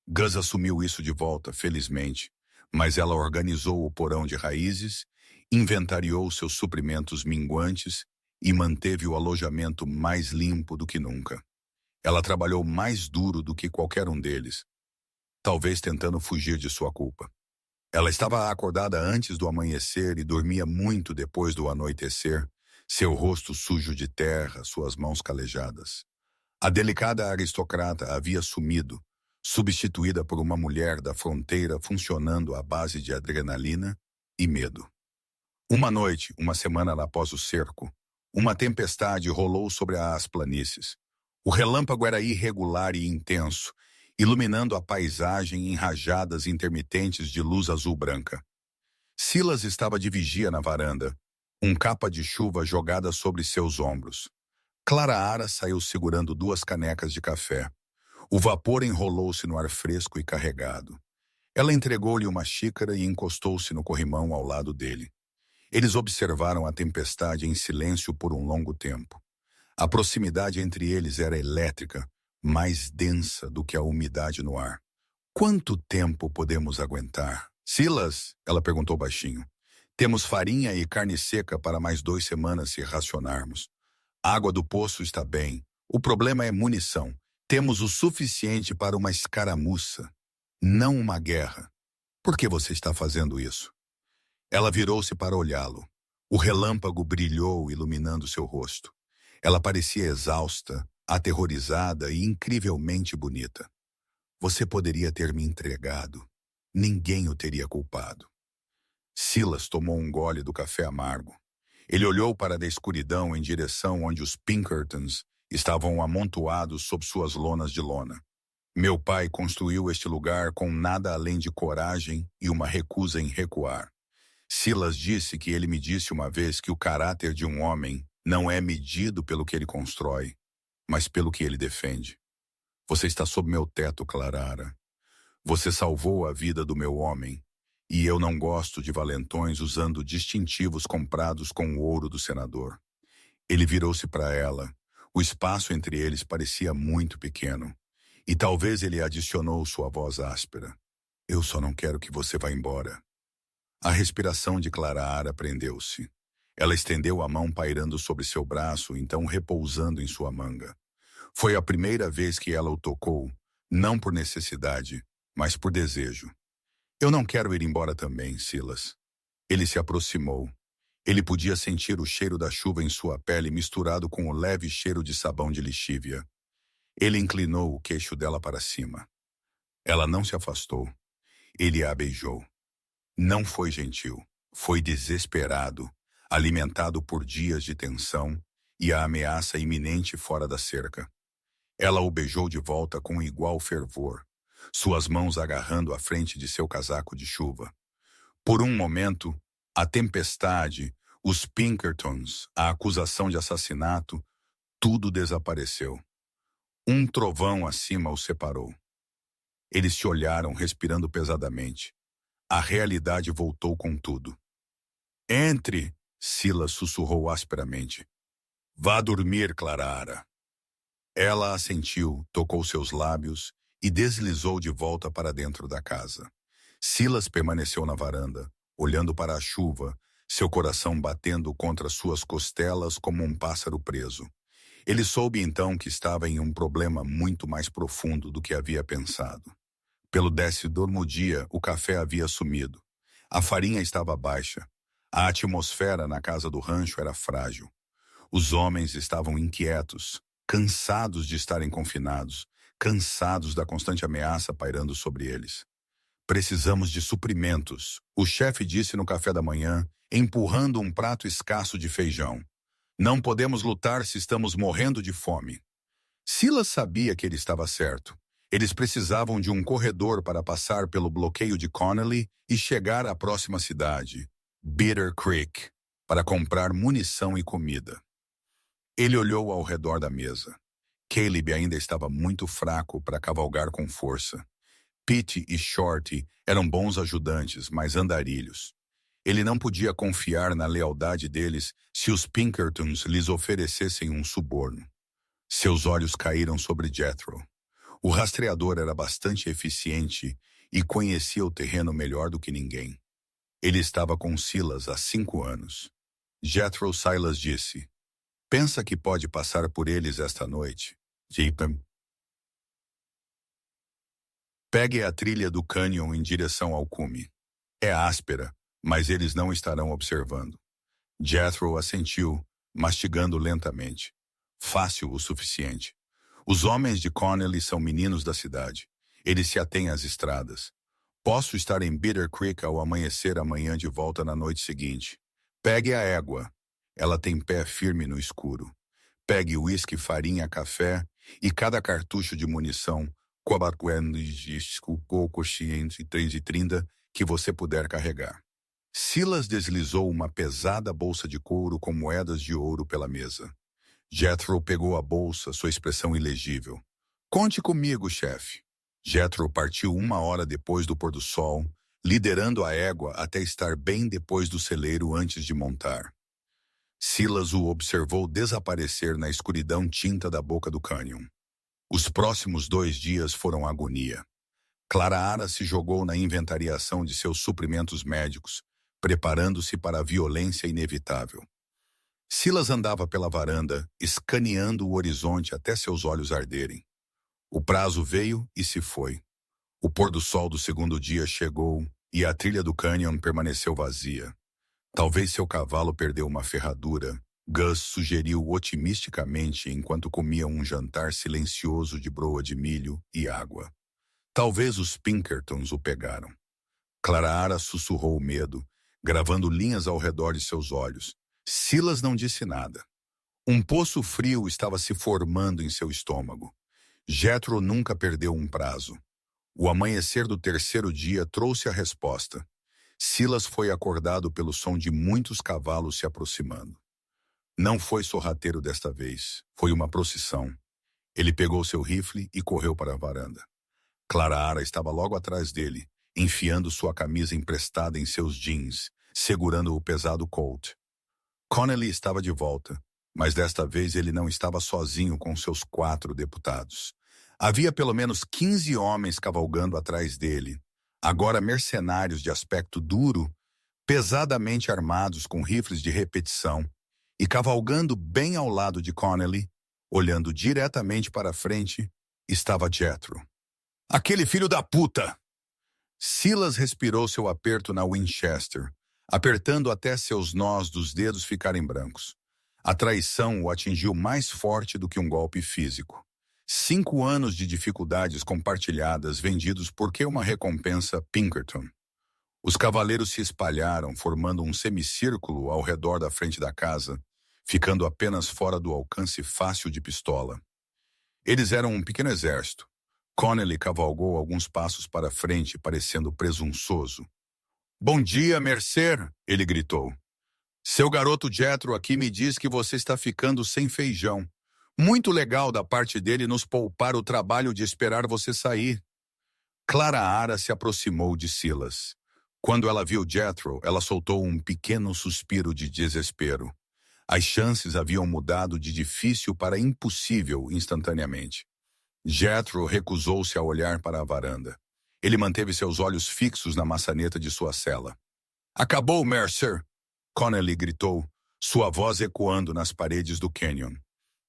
Gus assumiu isso de volta, felizmente, mas ela organizou o porão de raízes, inventariou seus suprimentos minguantes e manteve o alojamento mais limpo do que nunca. Ela trabalhou mais duro do que qualquer um deles, talvez tentando fugir de sua culpa. Ela estava acordada antes do amanhecer e dormia muito depois do anoitecer, seu rosto sujo de terra, suas mãos calejadas. A delicada aristocrata havia sumido, substituída por uma mulher da fronteira funcionando à base de adrenalina e medo. Uma noite, uma semana após o cerco, uma tempestade rolou sobre as planícies. O relâmpago era irregular e intenso, iluminando a paisagem em rajadas intermitentes de luz azul-branca. Silas estava de vigia na varanda, um capa de chuva jogada sobre seus ombros. Clara Ara saiu segurando 2 canecas de café. O vapor enrolou-se no ar fresco e carregado. Ela entregou-lhe uma xícara e encostou-se no corrimão ao lado dele. Eles observaram a tempestade em silêncio por um longo tempo. A proximidade entre eles era elétrica, mais densa do que a umidade no ar. Quanto tempo podemos aguentar? Silas, ela perguntou baixinho. Temos farinha e carne seca para mais 2 semanas se racionarmos. A água do poço está bem. O problema é munição. Temos o suficiente para uma escaramuça, não uma guerra. Por que você está fazendo isso? Ela virou-se para olhá-lo. O relâmpago brilhou, iluminando seu rosto. Ela parecia exausta, aterrorizada e incrivelmente bonita. Você poderia ter me entregado. Ninguém o teria culpado. Silas tomou um gole do café amargo. Ele olhou para a escuridão em direção onde os Pinkertons estavam amontoados sob suas lonas de lona. Meu pai construiu este lugar com nada além de coragem e uma recusa em recuar. Silas disse que ele me disse uma vez que o caráter de um homem não é medido pelo que ele constrói, mas pelo que ele defende. Você está sob meu teto, Clara. Você salvou a vida do meu homem, e eu não gosto de valentões usando distintivos comprados com o ouro do senador. Ele virou-se para ela. O espaço entre eles parecia muito pequeno, e talvez ele adicionou sua voz áspera. Eu só não quero que você vá embora. A respiração de Clara prendeu-se. Ela estendeu a mão pairando sobre seu braço, então repousando em sua manga. Foi a primeira vez que ela o tocou, não por necessidade, mas por desejo. Eu não quero ir embora também, Silas. Ele se aproximou. Ele podia sentir o cheiro da chuva em sua pele misturado com o leve cheiro de sabão de lixívia. Ele inclinou o queixo dela para cima. Ela não se afastou. Ele a beijou. Não foi gentil. Foi desesperado, alimentado por dias de tensão e a ameaça iminente fora da cerca. Ela o beijou de volta com igual fervor, suas mãos agarrando a frente de seu casaco de chuva. Por um momento, a tempestade, os Pinkertons, a acusação de assassinato, tudo desapareceu. Um trovão acima os separou. Eles se olharam, respirando pesadamente. A realidade voltou com tudo. Entre, Silas sussurrou asperamente. Vá dormir, Clara. Ela assentiu, tocou seus lábios e deslizou de volta para dentro da casa. Silas permaneceu na varanda, olhando para a chuva, seu coração batendo contra suas costelas como um pássaro preso. Ele soube então que estava em um problema muito mais profundo do que havia pensado. Pelo 10º dia, o café havia sumido. A farinha estava baixa. A atmosfera na casa do rancho era frágil. Os homens estavam inquietos, cansados de estarem confinados, cansados da constante ameaça pairando sobre eles. Precisamos de suprimentos, o chefe disse no café da manhã, empurrando um prato escasso de feijão. Não podemos lutar se estamos morrendo de fome. Silas sabia que ele estava certo. Eles precisavam de um corredor para passar pelo bloqueio de Connelly e chegar à próxima cidade, Bitter Creek, para comprar munição e comida. Ele olhou ao redor da mesa. Caleb ainda estava muito fraco para cavalgar com força. Pete e Shorty eram bons ajudantes, mas andarilhos. Ele não podia confiar na lealdade deles se os Pinkertons lhes oferecessem um suborno. Seus olhos caíram sobre Jethro. O rastreador era bastante eficiente e conhecia o terreno melhor do que ninguém. Ele estava com Silas há 5 anos. Jethro Silas disse, pensa que pode passar por eles esta noite, Jeepem? Pegue a trilha do cânion em direção ao cume. É áspera, mas eles não estarão observando. Jethro assentiu, mastigando lentamente. Fácil o suficiente. Os homens de Connelly são meninos da cidade. Eles se atêm às estradas. Posso estar em Bitter Creek ao amanhecer amanhã de volta na noite seguinte. Pegue a égua. Ela tem pé firme no escuro. Pegue uísque, farinha, café e cada cartucho de munição, e 330 que você puder carregar. Silas deslizou uma pesada bolsa de couro com moedas de ouro pela mesa. Jethro pegou a bolsa, sua expressão ilegível. Conte comigo, chefe. Jethro partiu 1 hora depois do pôr do sol, liderando a égua até estar bem depois do celeiro antes de montar. Silas o observou desaparecer na escuridão tinta da boca do cânion. Os próximos 2 dias foram agonia. Clara se jogou na inventariação de seus suprimentos médicos, preparando-se para a violência inevitável. Silas andava pela varanda, escaneando o horizonte até seus olhos arderem. O prazo veio e se foi. O pôr do sol do segundo dia chegou e a trilha do cânion permaneceu vazia. Talvez seu cavalo perdeu uma ferradura, Gus sugeriu otimisticamente enquanto comia um jantar silencioso de broa de milho e água. Talvez os Pinkertons o pegaram. Clara sussurrou o medo, gravando linhas ao redor de seus olhos. Silas não disse nada. Um poço frio estava se formando em seu estômago. Jethro nunca perdeu um prazo. O amanhecer do terceiro dia trouxe a resposta. Silas foi acordado pelo som de muitos cavalos se aproximando. Não foi sorrateiro desta vez, foi uma procissão. Ele pegou seu rifle e correu para a varanda. Clara estava logo atrás dele, enfiando sua camisa emprestada em seus jeans, segurando o pesado Colt. Connelly estava de volta, mas desta vez ele não estava sozinho com seus 4 deputados. Havia pelo menos 15 homens cavalgando atrás dele, agora mercenários de aspecto duro, pesadamente armados com rifles de repetição, e cavalgando bem ao lado de Connelly, olhando diretamente para frente, estava Jethro. Aquele filho da puta! Silas respirou seu aperto na Winchester, apertando até seus nós dos dedos ficarem brancos. A traição o atingiu mais forte do que um golpe físico. 5 anos de dificuldades compartilhadas vendidos por que uma recompensa Pinkerton. Os cavaleiros se espalharam, formando um semicírculo ao redor da frente da casa, ficando apenas fora do alcance fácil de pistola. Eles eram um pequeno exército. Connelly cavalgou alguns passos para frente, parecendo presunçoso. Bom dia, Mercer, ele gritou. Seu garoto Jethro aqui me diz que você está ficando sem feijão. Muito legal da parte dele nos poupar o trabalho de esperar você sair. Clara se aproximou de Silas. Quando ela viu Jethro, ela soltou um pequeno suspiro de desespero. As chances haviam mudado de difícil para impossível instantaneamente. Jethro recusou-se a olhar para a varanda. Ele manteve seus olhos fixos na maçaneta de sua cela. Acabou, Mercer! Connelly gritou, sua voz ecoando nas paredes do canyon.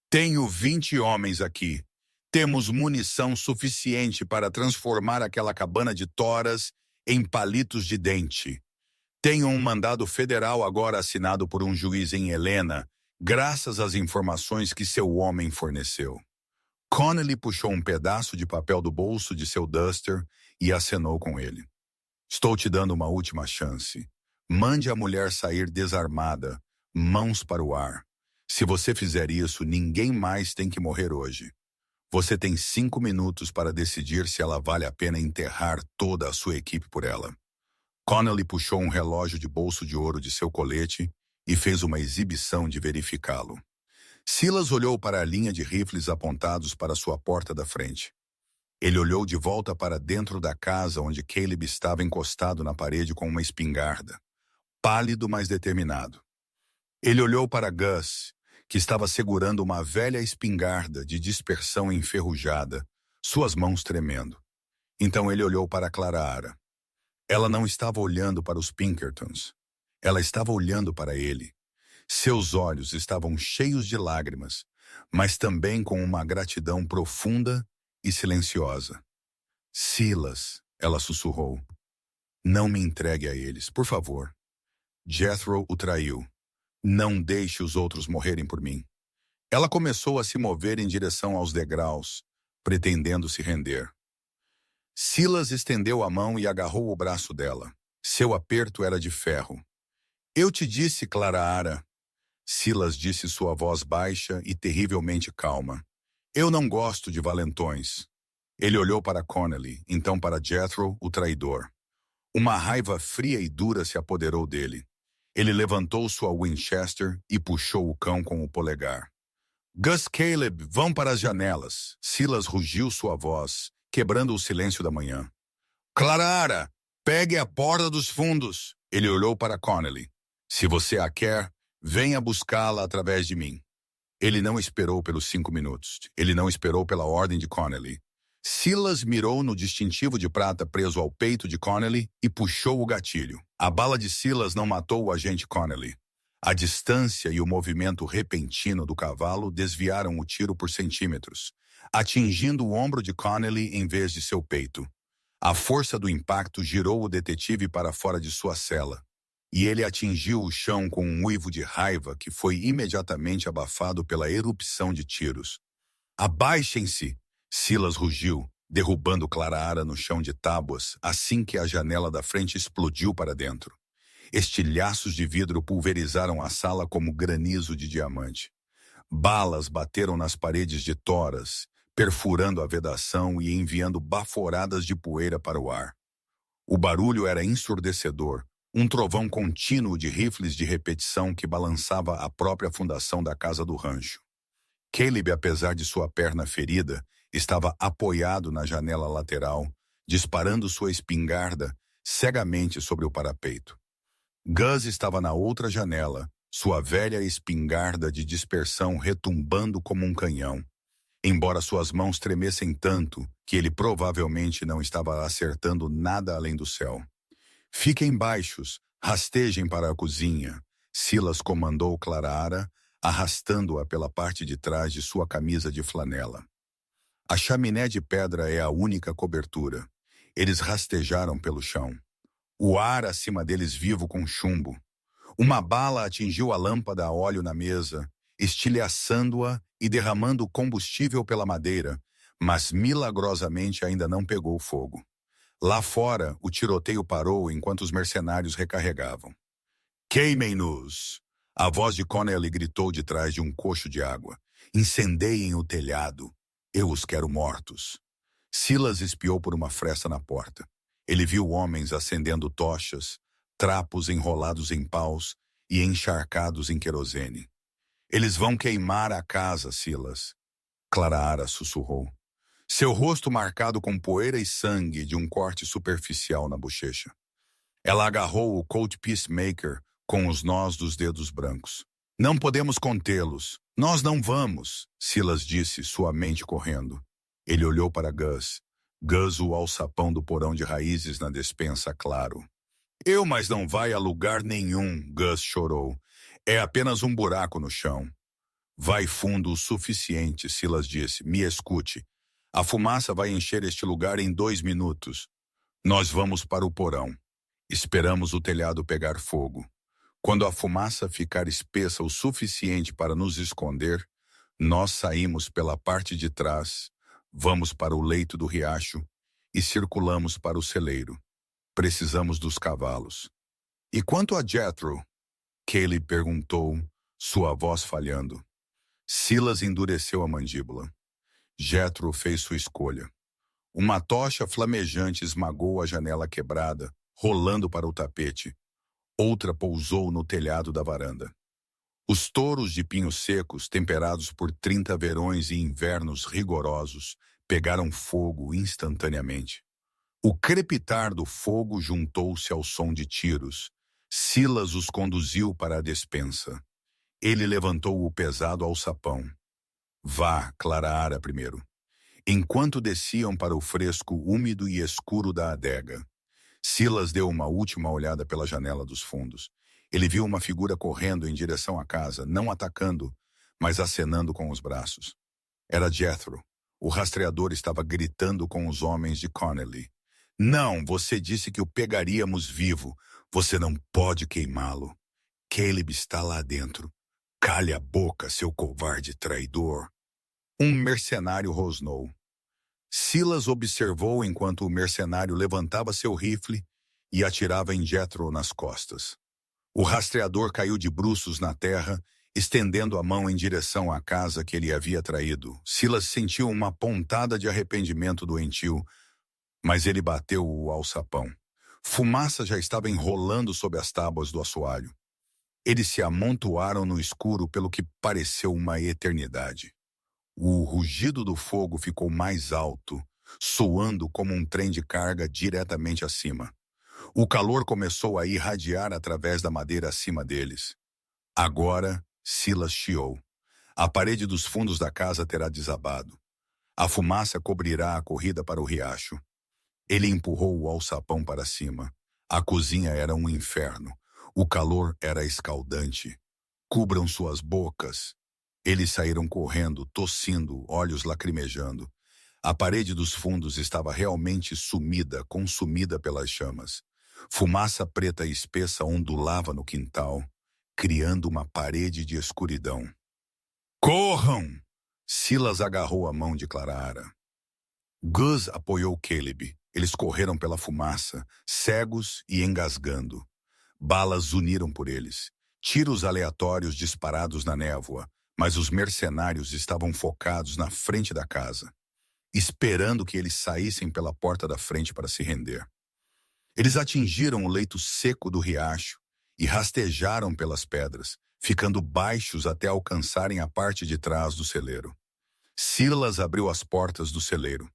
Tenho 20 homens aqui. Temos munição suficiente para transformar aquela cabana de toras em palitos de dente. Tenho um mandado federal agora assinado por um juiz em Helena, graças às informações que seu homem forneceu. Connelly puxou um pedaço de papel do bolso de seu duster e acenou com ele. Estou te dando uma última chance. Mande a mulher sair desarmada, mãos para o ar. Se você fizer isso, ninguém mais tem que morrer hoje. Você tem 5 minutos para decidir se ela vale a pena enterrar toda a sua equipe por ela. Connelly puxou um relógio de bolso de ouro de seu colete e fez uma exibição de verificá-lo. Silas olhou para a linha de rifles apontados para sua porta da frente. Ele olhou de volta para dentro da casa onde Caleb estava encostado na parede com uma espingarda, pálido mas determinado. Ele olhou para Gus, que estava segurando uma velha espingarda de dispersão enferrujada, suas mãos tremendo. Então ele olhou para Clara. Ela não estava olhando para os Pinkertons. Ela estava olhando para ele. Seus olhos estavam cheios de lágrimas, mas também com uma gratidão profunda e silenciosa. Silas, ela sussurrou. Não me entregue a eles, por favor. Jethro o traiu. Não deixe os outros morrerem por mim. Ela começou a se mover em direção aos degraus, pretendendo se render. Silas estendeu a mão e agarrou o braço dela. Seu aperto era de ferro. Eu te disse, Clara. Silas disse sua voz baixa e terrivelmente calma. Eu não gosto de valentões. Ele olhou para Connelly, então para Jethro, o traidor. Uma raiva fria e dura se apoderou dele. Ele levantou sua Winchester e puxou o cão com o polegar. Gus Caleb, vão para as janelas. Silas rugiu sua voz, quebrando o silêncio da manhã. Clara, pegue a porta dos fundos. Ele olhou para Connelly. Se você a quer, venha buscá-la através de mim. Ele não esperou pelos 5 minutos. Ele não esperou pela ordem de Connelly. Silas mirou no distintivo de prata preso ao peito de Connelly e puxou o gatilho. A bala de Silas não matou o agente Connelly. A distância e o movimento repentino do cavalo desviaram o tiro por centímetros, atingindo o ombro de Connelly em vez de seu peito. A força do impacto girou o detetive para fora de sua cela, e ele atingiu o chão com um uivo de raiva que foi imediatamente abafado pela erupção de tiros. Abaixem-se! Silas rugiu, derrubando Clara no chão de tábuas assim que a janela da frente explodiu para dentro. Estilhaços de vidro pulverizaram a sala como granizo de diamante. Balas bateram nas paredes de toras, perfurando a vedação e enviando baforadas de poeira para o ar. O barulho era ensurdecedor, um trovão contínuo de rifles de repetição que balançava a própria fundação da casa do rancho. Caleb, apesar de sua perna ferida, estava apoiado na janela lateral, disparando sua espingarda cegamente sobre o parapeito. Gus estava na outra janela, sua velha espingarda de dispersão retumbando como um canhão, embora suas mãos tremessem tanto que ele provavelmente não estava acertando nada além do céu. Fiquem baixos, rastejem para a cozinha, Silas comandou Clara, arrastando-a pela parte de trás de sua camisa de flanela. A chaminé de pedra é a única cobertura. Eles rastejaram pelo chão. O ar acima deles vivo com chumbo. Uma bala atingiu a lâmpada a óleo na mesa, estilhaçando-a e derramando combustível pela madeira, mas milagrosamente ainda não pegou fogo. Lá fora, o tiroteio parou enquanto os mercenários recarregavam. Queimem-nos! A voz de Connelly gritou de trás de um cocho de água. Incendeiem o telhado. Eu os quero mortos. Silas espiou por uma fresta na porta. Ele viu homens acendendo tochas, trapos enrolados em paus e encharcados em querosene. Eles vão queimar a casa, Silas. Clara sussurrou. Seu rosto marcado com poeira e sangue de um corte superficial na bochecha. Ela agarrou o Colt Peacemaker com os nós dos dedos brancos. Não podemos contê-los. Nós não vamos, Silas disse, sua mente correndo. Ele olhou para Gus. Gus o alçapão do porão de raízes na despensa, claro. Mas não vai a lugar nenhum, Gus chorou. É apenas um buraco no chão. Vai fundo o suficiente, Silas disse. Me escute. A fumaça vai encher este lugar em 2 minutos. Nós vamos para o porão. Esperamos o telhado pegar fogo. Quando a fumaça ficar espessa o suficiente para nos esconder, nós saímos pela parte de trás, vamos para o leito do riacho e circulamos para o celeiro. Precisamos dos cavalos. E quanto a Jethro? Caleb perguntou, sua voz falhando. Silas endureceu a mandíbula. Jethro fez sua escolha. Uma tocha flamejante esmagou a janela quebrada, rolando para o tapete. Outra pousou no telhado da varanda. Os touros de pinhos secos, temperados por 30 verões e invernos rigorosos, pegaram fogo instantaneamente. O crepitar do fogo juntou-se ao som de tiros. Silas os conduziu para a despensa. Ele levantou o pesado alçapão. Vá, Clara primeiro. Enquanto desciam para o fresco úmido e escuro da adega, Silas deu uma última olhada pela janela dos fundos. Ele viu uma figura correndo em direção à casa, não atacando, mas acenando com os braços. Era Jethro. O rastreador estava gritando com os homens de Connelly. Não, você disse que o pegaríamos vivo. Você não pode queimá-lo. Caleb está lá dentro. Cale a boca, seu covarde traidor. Um mercenário rosnou. Silas observou enquanto o mercenário levantava seu rifle e atirava em Jethro nas costas. O rastreador caiu de bruços na terra, estendendo a mão em direção à casa que ele havia traído. Silas sentiu uma pontada de arrependimento doentio, mas ele bateu o alçapão. Fumaça já estava enrolando sob as tábuas do assoalho. Eles se amontoaram no escuro pelo que pareceu uma eternidade. O rugido do fogo ficou mais alto, soando como um trem de carga diretamente acima. O calor começou a irradiar através da madeira acima deles. Agora, Silas chiou. A parede dos fundos da casa terá desabado. A fumaça cobrirá a corrida para o riacho. Ele empurrou o alçapão para cima. A cozinha era um inferno. O calor era escaldante. Cubram suas bocas. Eles saíram correndo, tossindo, olhos lacrimejando. A parede dos fundos estava realmente sumida, consumida pelas chamas. Fumaça preta e espessa ondulava no quintal, criando uma parede de escuridão. Corram! Silas agarrou a mão de Clara. Gus apoiou Caleb. Eles correram pela fumaça, cegos e engasgando. Balas zuniram por eles. Tiros aleatórios disparados na névoa, mas os mercenários estavam focados na frente da casa, esperando que eles saíssem pela porta da frente para se render. Eles atingiram o leito seco do riacho e rastejaram pelas pedras, ficando baixos até alcançarem a parte de trás do celeiro. Silas abriu as portas do celeiro.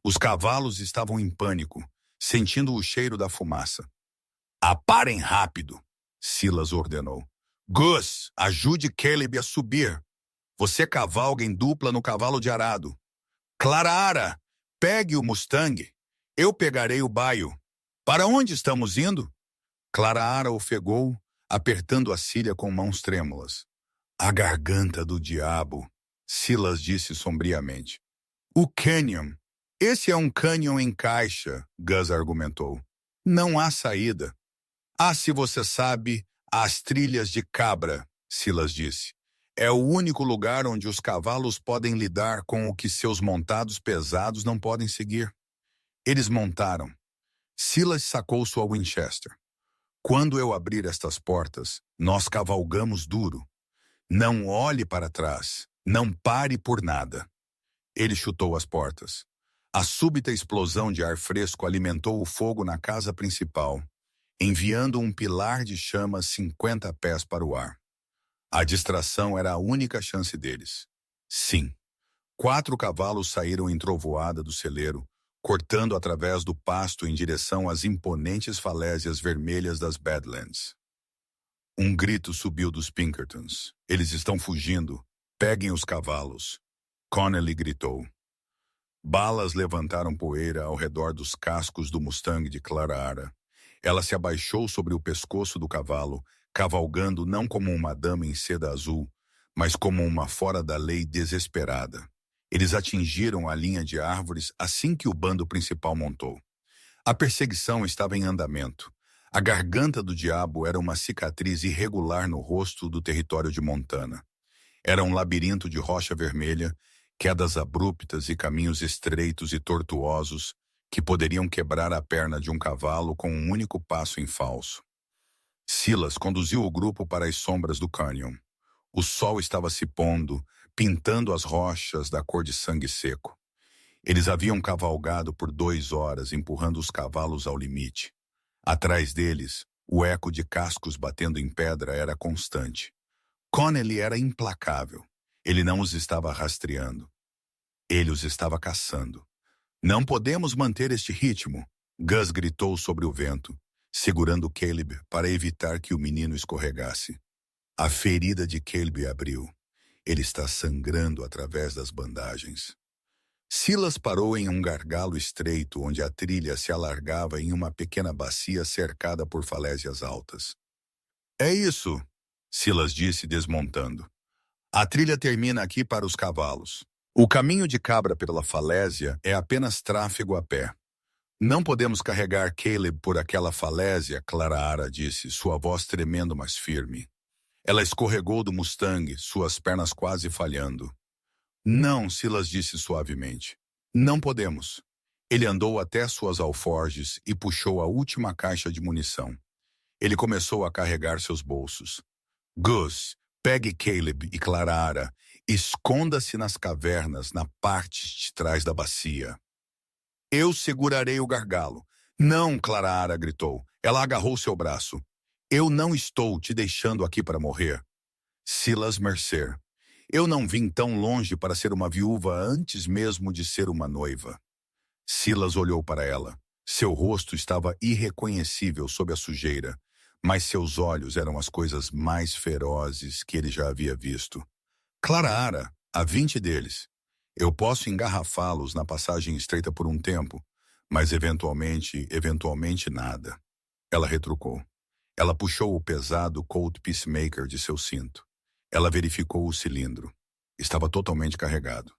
Os cavalos estavam em pânico, sentindo o cheiro da fumaça. Aparem rápido, Silas ordenou. Gus, ajude Caleb a subir. Você cavalga em dupla no cavalo de arado. Clara, pegue o Mustang. Eu pegarei o baio. Para onde estamos indo? Clara ofegou, apertando a Cília com mãos trêmulas. A garganta do diabo, Silas disse sombriamente. O canyon. Esse é um canyon em caixa, Gus argumentou. Não há saída. Ah, se você sabe, as trilhas de cabra, Silas disse. É o único lugar onde os cavalos podem lidar com o que seus montados pesados não podem seguir. Eles montaram. Silas sacou sua Winchester. Quando eu abrir estas portas, nós cavalgamos duro. Não olhe para trás. Não pare por nada. Ele chutou as portas. A súbita explosão de ar fresco alimentou o fogo na casa principal, enviando um pilar de chamas 50 pés para o ar. A distração era a única chance deles. Sim. 4 cavalos saíram em trovoada do celeiro, cortando através do pasto em direção às imponentes falésias vermelhas das Badlands. Um grito subiu dos Pinkertons. Eles estão fugindo. Peguem os cavalos. Connelly gritou. Balas levantaram poeira ao redor dos cascos do Mustang de Clara. Ela se abaixou sobre o pescoço do cavalo, cavalgando não como uma dama em seda azul, mas como uma fora-da-lei desesperada. Eles atingiram a linha de árvores assim que o bando principal montou. A perseguição estava em andamento. A garganta do diabo era uma cicatriz irregular no rosto do território de Montana. Era um labirinto de rocha vermelha, quedas abruptas e caminhos estreitos e tortuosos que poderiam quebrar a perna de um cavalo com um único passo em falso. Silas conduziu o grupo para as sombras do cânion. O sol estava se pondo, pintando as rochas da cor de sangue seco. Eles haviam cavalgado por 2 horas, empurrando os cavalos ao limite. Atrás deles, o eco de cascos batendo em pedra era constante. Connelly era implacável. Ele não os estava rastreando. Ele os estava caçando. Não podemos manter este ritmo, Gus gritou sobre o vento, segurando Caleb para evitar que o menino escorregasse. A ferida de Caleb abriu. Ele está sangrando através das bandagens. Silas parou em um gargalo estreito onde a trilha se alargava em uma pequena bacia cercada por falésias altas. É isso, Silas disse desmontando. A trilha termina aqui para os cavalos. O caminho de cabra pela falésia é apenas tráfego a pé. Não podemos carregar Caleb por aquela falésia, Clara disse, sua voz tremendo, mas firme. Ela escorregou do Mustang, suas pernas quase falhando. Não, Silas disse suavemente. Não podemos. Ele andou até suas alforjes e puxou a última caixa de munição. Ele começou a carregar seus bolsos. Gus, pegue Caleb e Clara, esconda-se nas cavernas, na parte de trás da bacia. Eu segurarei o gargalo. Não, Clara gritou. Ela agarrou seu braço. Eu não estou te deixando aqui para morrer. Silas Mercer. Eu não vim tão longe para ser uma viúva antes mesmo de ser uma noiva. Silas olhou para ela. Seu rosto estava irreconhecível sob a sujeira, mas seus olhos eram as coisas mais ferozes que ele já havia visto. Clara, há 20 deles. Eu posso engarrafá-los na passagem estreita por um tempo, mas eventualmente nada. Ela retrucou. Ela puxou o pesado Colt Peacemaker de seu cinto. Ela verificou o cilindro. Estava totalmente carregado.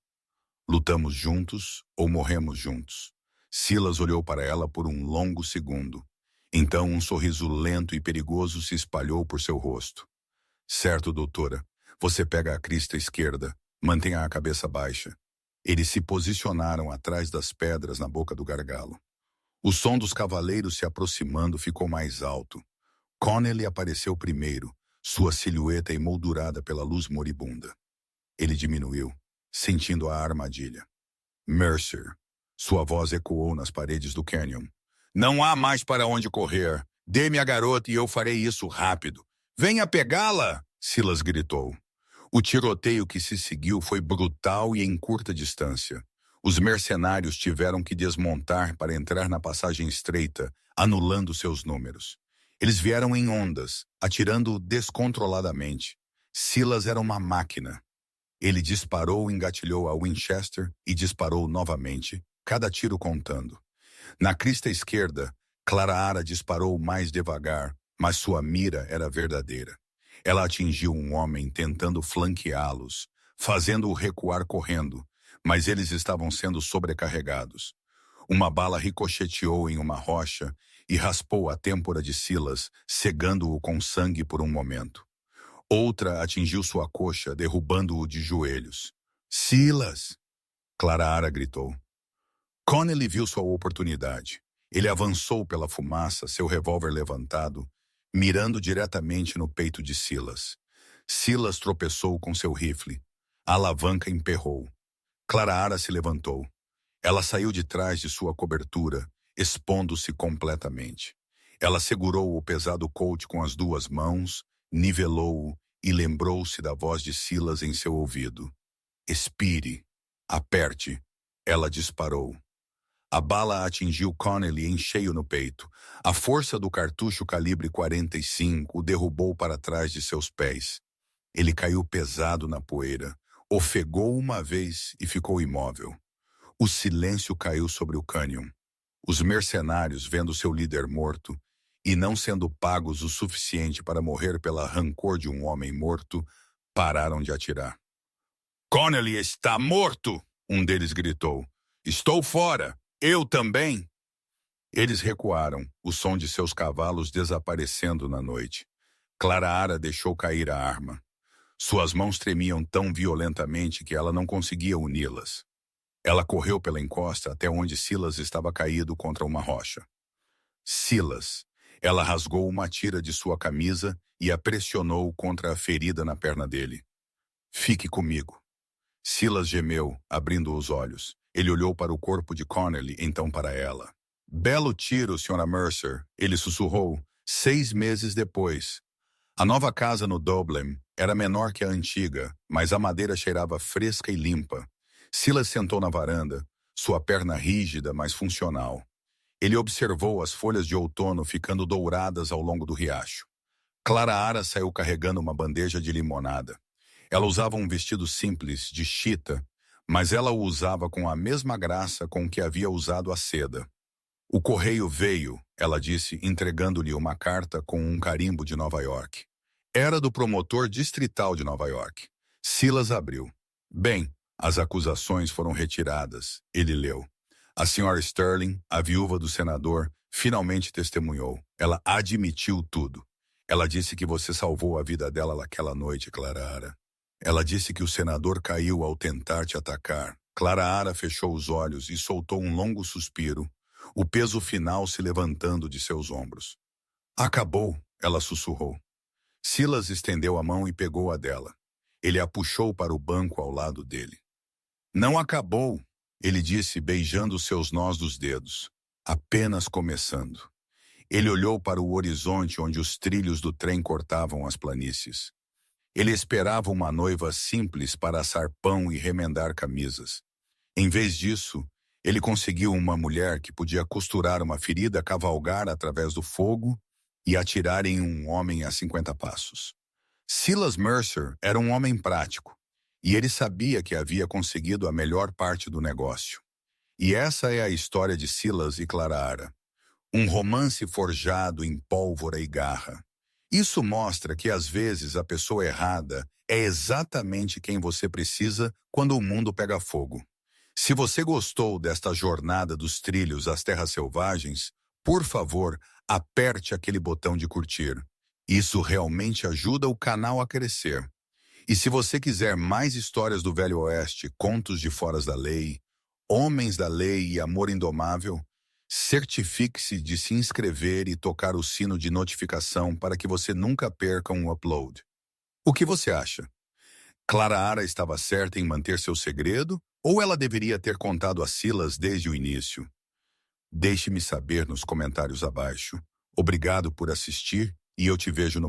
Lutamos juntos ou morremos juntos. Silas olhou para ela por um longo segundo. Então um sorriso lento e perigoso se espalhou por seu rosto. Certo, doutora. Você pega a crista esquerda. Mantenha a cabeça baixa. Eles se posicionaram atrás das pedras na boca do gargalo. O som dos cavaleiros se aproximando ficou mais alto. Connelly apareceu primeiro, sua silhueta emoldurada pela luz moribunda. Ele diminuiu, sentindo a armadilha. Mercer. Sua voz ecoou nas paredes do canyon. Não há mais para onde correr. Dê-me a garota e eu farei isso rápido. Venha pegá-la! Silas gritou. O tiroteio que se seguiu foi brutal e em curta distância. Os mercenários tiveram que desmontar para entrar na passagem estreita, anulando seus números. Eles vieram em ondas, atirando descontroladamente. Silas era uma máquina. Ele disparou, engatilhou a Winchester e disparou novamente, cada tiro contando. Na crista esquerda, Clara disparou mais devagar, mas sua mira era verdadeira. Ela atingiu um homem tentando flanqueá-los, fazendo-o recuar correndo, mas eles estavam sendo sobrecarregados. Uma bala ricocheteou em uma rocha e raspou a têmpora de Silas, cegando-o com sangue por um momento. Outra atingiu sua coxa, derrubando-o de joelhos. Silas! Clara gritou. Connelly viu sua oportunidade. Ele avançou pela fumaça, seu revólver levantado, mirando diretamente no peito de Silas. Silas tropeçou com seu rifle. A alavanca emperrou. Clara se levantou. Ela saiu de trás de sua cobertura, expondo-se completamente. Ela segurou o pesado Colt com as duas mãos, nivelou-o e lembrou-se da voz de Silas em seu ouvido. Expire. Aperte. Ela disparou. A bala atingiu Connelly em cheio no peito. A força do cartucho calibre 45 o derrubou para trás de seus pés. Ele caiu pesado na poeira, ofegou uma vez e ficou imóvel. O silêncio caiu sobre o cânion. Os mercenários, vendo seu líder morto, e não sendo pagos o suficiente para morrer pela rancor de um homem morto, pararam de atirar. Connelly está morto! Um deles gritou. Estou fora! Eu também! Eles recuaram, o som de seus cavalos desaparecendo na noite. Clara deixou cair a arma. Suas mãos tremiam tão violentamente que ela não conseguia uni-las. Ela correu pela encosta até onde Silas estava caído contra uma rocha. Silas! Ela rasgou uma tira de sua camisa e a pressionou contra a ferida na perna dele. Fique comigo. Silas gemeu, abrindo os olhos. Ele olhou para o corpo de Connelly, então para ela. Belo tiro, Sra. Mercer, ele sussurrou, 6 meses depois. A nova casa no Dublin era menor que a antiga, mas a madeira cheirava fresca e limpa. Silas sentou na varanda, sua perna rígida, mas funcional. Ele observou as folhas de outono ficando douradas ao longo do riacho. Clara saiu carregando uma bandeja de limonada. Ela usava um vestido simples, de chita, mas ela o usava com a mesma graça com que havia usado a seda. O correio veio, ela disse, entregando-lhe uma carta com um carimbo de Nova York. Era do promotor distrital de Nova York. Silas abriu. Bem, as acusações foram retiradas, ele leu. A senhora Sterling, a viúva do senador, finalmente testemunhou. Ela admitiu tudo. Ela disse que você salvou a vida dela naquela noite, Clara Ara. Ela disse que o senador caiu ao tentar te atacar. Clara Ara fechou os olhos e soltou um longo suspiro, o peso final se levantando de seus ombros. Acabou, ela sussurrou. Silas estendeu a mão e pegou a dela. Ele a puxou para o banco ao lado dele. Não acabou, ele disse, beijando seus nós dos dedos. Apenas começando. Ele olhou para o horizonte onde os trilhos do trem cortavam as planícies. Ele esperava uma noiva simples para assar pão e remendar camisas. Em vez disso, ele conseguiu uma mulher que podia costurar uma ferida, cavalgar através do fogo e atirar em um homem a 50 passos. Silas Mercer era um homem prático, e ele sabia que havia conseguido a melhor parte do negócio. E essa é a história de Silas e Clara Ara. Um romance forjado em pólvora e garra. Isso mostra que às vezes a pessoa errada é exatamente quem você precisa quando o mundo pega fogo. Se você gostou desta jornada dos trilhos às terras selvagens, por favor, aperte aquele botão de curtir. Isso realmente ajuda o canal a crescer. E se você quiser mais histórias do Velho Oeste, contos de foras da lei, homens da lei e amor indomável, certifique-se de se inscrever e tocar o sino de notificação para que você nunca perca um upload. O que você acha? Clara Ara estava certa em manter seu segredo ou ela deveria ter contado a Silas desde o início? Deixe-me saber nos comentários abaixo. Obrigado por assistir e eu te vejo no